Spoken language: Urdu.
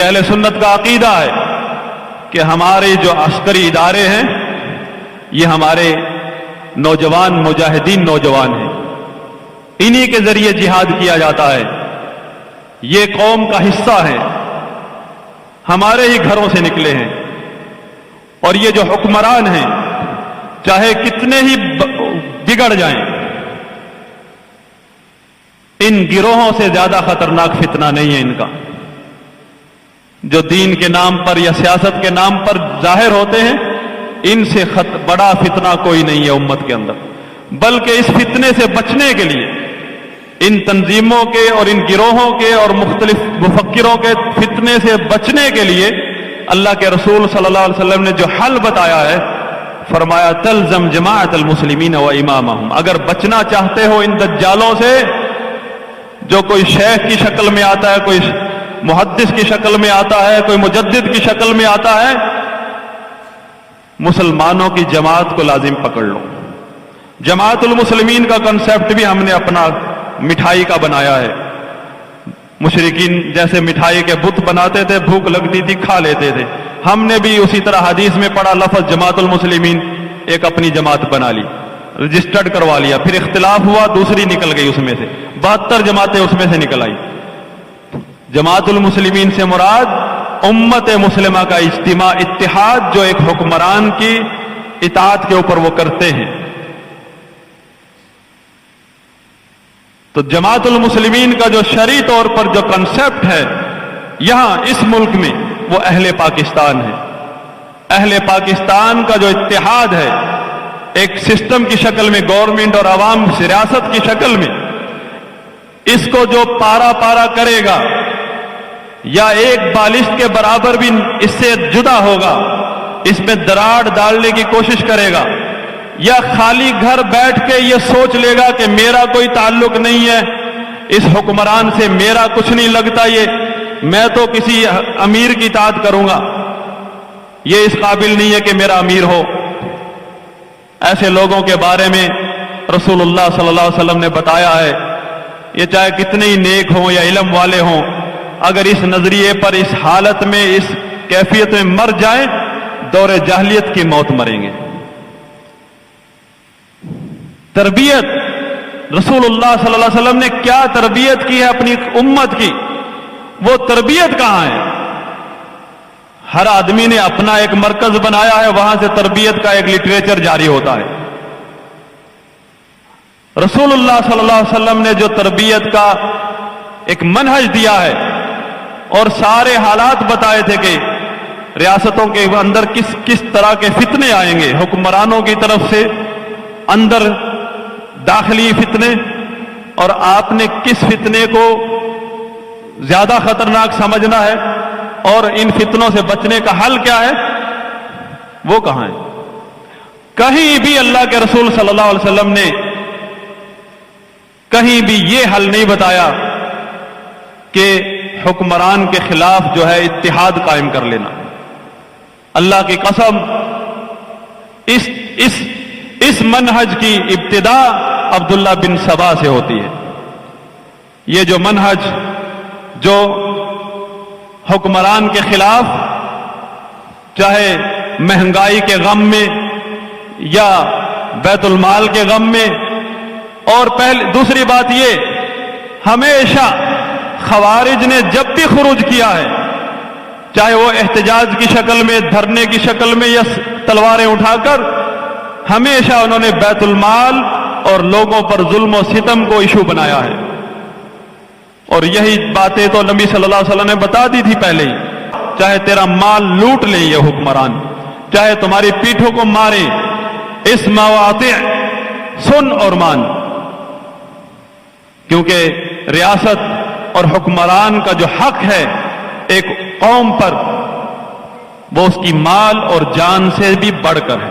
اہل سنت کا عقیدہ ہے کہ ہمارے جو عسکری ادارے ہیں یہ ہمارے نوجوان مجاہدین نوجوان ہیں، انہی کے ذریعے جہاد کیا جاتا ہے، یہ قوم کا حصہ ہے، ہمارے ہی گھروں سے نکلے ہیں، اور یہ جو حکمران ہیں چاہے کتنے ہی بگڑ جائیں، ان گروہوں سے زیادہ خطرناک فتنہ نہیں ہے ان کا، جو دین کے نام پر یا سیاست کے نام پر ظاہر ہوتے ہیں، ان سے بڑا فتنہ کوئی نہیں ہے امت کے اندر۔ بلکہ اس فتنے سے بچنے کے لیے، ان تنظیموں کے اور ان گروہوں کے اور مختلف مفکروں کے فتنے سے بچنے کے لیے اللہ کے رسول صلی اللہ علیہ وسلم نے جو حل بتایا ہے، فرمایا تلزم جماعت المسلمین و امامہم، اگر بچنا چاہتے ہو ان دجالوں سے، جو کوئی شیخ کی شکل میں آتا ہے، کوئی محدث کی شکل میں آتا ہے، کوئی مجدد کی شکل میں آتا ہے، مسلمانوں کی جماعت کو لازم پکڑ لو۔ جماعت المسلمین کا کنسیپٹ بھی ہم نے اپنا مٹھائی کا بنایا ہے۔ مشرکین جیسے مٹھائی کے بت بناتے تھے، بھوک لگتی تھی کھا لیتے تھے، ہم نے بھی اسی طرح حدیث میں پڑھا لفظ جماعت المسلمین، ایک اپنی جماعت بنا لی، رجسٹرڈ کروا لیا، پھر اختلاف ہوا دوسری نکل گئی، اس میں سے 72 جماعتیں اس میں سے نکل آئی۔ جماعت المسلمین سے مراد امت مسلمہ کا اجتماع، اتحاد، جو ایک حکمران کی اطاعت کے اوپر وہ کرتے ہیں۔ تو جماعت المسلمین کا جو شرعی طور پر جو کنسیپٹ ہے یہاں اس ملک میں، وہ اہل پاکستان ہے۔ اہل پاکستان کا جو اتحاد ہے، ایک سسٹم کی شکل میں، گورنمنٹ اور عوام ریاست کی شکل میں، اس کو جو پارا پارا کرے گا یا ایک بالشت کے برابر بھی اس سے جدا ہوگا، اس میں دراڑ ڈالنے کی کوشش کرے گا، یا خالی گھر بیٹھ کے یہ سوچ لے گا کہ میرا کوئی تعلق نہیں ہے اس حکمران سے، میرا کچھ نہیں لگتا، یہ میں تو کسی امیر کی اطاعت کروں گا، یہ اس قابل نہیں ہے کہ میرا امیر ہو، ایسے لوگوں کے بارے میں رسول اللہ صلی اللہ علیہ وسلم نے بتایا ہے، یہ چاہے کتنے ہی نیک ہوں یا علم والے ہوں، اگر اس نظریے پر، اس حالت میں، اس کیفیت میں مر جائیں، دور جاہلیت کی موت مریں گے۔ تربیت، رسول اللہ صلی اللہ علیہ وسلم نے کیا تربیت کی ہے اپنی امت کی، وہ تربیت کہاں ہے؟ ہر آدمی نے اپنا ایک مرکز بنایا ہے، وہاں سے تربیت کا ایک لٹریچر جاری ہوتا ہے۔ رسول اللہ صلی اللہ علیہ وسلم نے جو تربیت کا ایک منہج دیا ہے اور سارے حالات بتائے تھے کہ ریاستوں کے اندر کس طرح کے فتنے آئیں گے، حکمرانوں کی طرف سے اندر داخلی فتنے، اور آپ نے کس فتنے کو زیادہ خطرناک سمجھنا ہے اور ان فتنوں سے بچنے کا حل کیا ہے، وہ کہاں ہے؟ کہیں بھی اللہ کے رسول صلی اللہ علیہ وسلم نے کہیں بھی یہ حل نہیں بتایا کہ حکمران کے خلاف جو ہے اتحاد قائم کر لینا۔ اللہ کی قسم، اس منہج کی ابتدا عبداللہ بن سبا سے ہوتی ہے۔ یہ جو منہج جو حکمران کے خلاف، چاہے مہنگائی کے غم میں یا بیت المال کے غم میں، اور دوسری بات یہ، ہمیشہ خوارج نے جب بھی خروج کیا ہے، چاہے وہ احتجاج کی شکل میں، دھرنے کی شکل میں، یا تلواریں اٹھا کر، ہمیشہ انہوں نے بیت المال اور لوگوں پر ظلم و ستم کو ایشو بنایا ہے۔ اور یہی باتیں تو نبی صلی اللہ علیہ وسلم نے بتا دی تھی پہلے ہی، چاہے تیرا مال لوٹ لیں یہ حکمران، چاہے تمہاری پیٹھوں کو مارے، اسمع واطع، سن اور مان، کیونکہ ریاست اور حکمران کا جو حق ہے ایک قوم پر، وہ اس کی مال اور جان سے بھی بڑھ کر ہے۔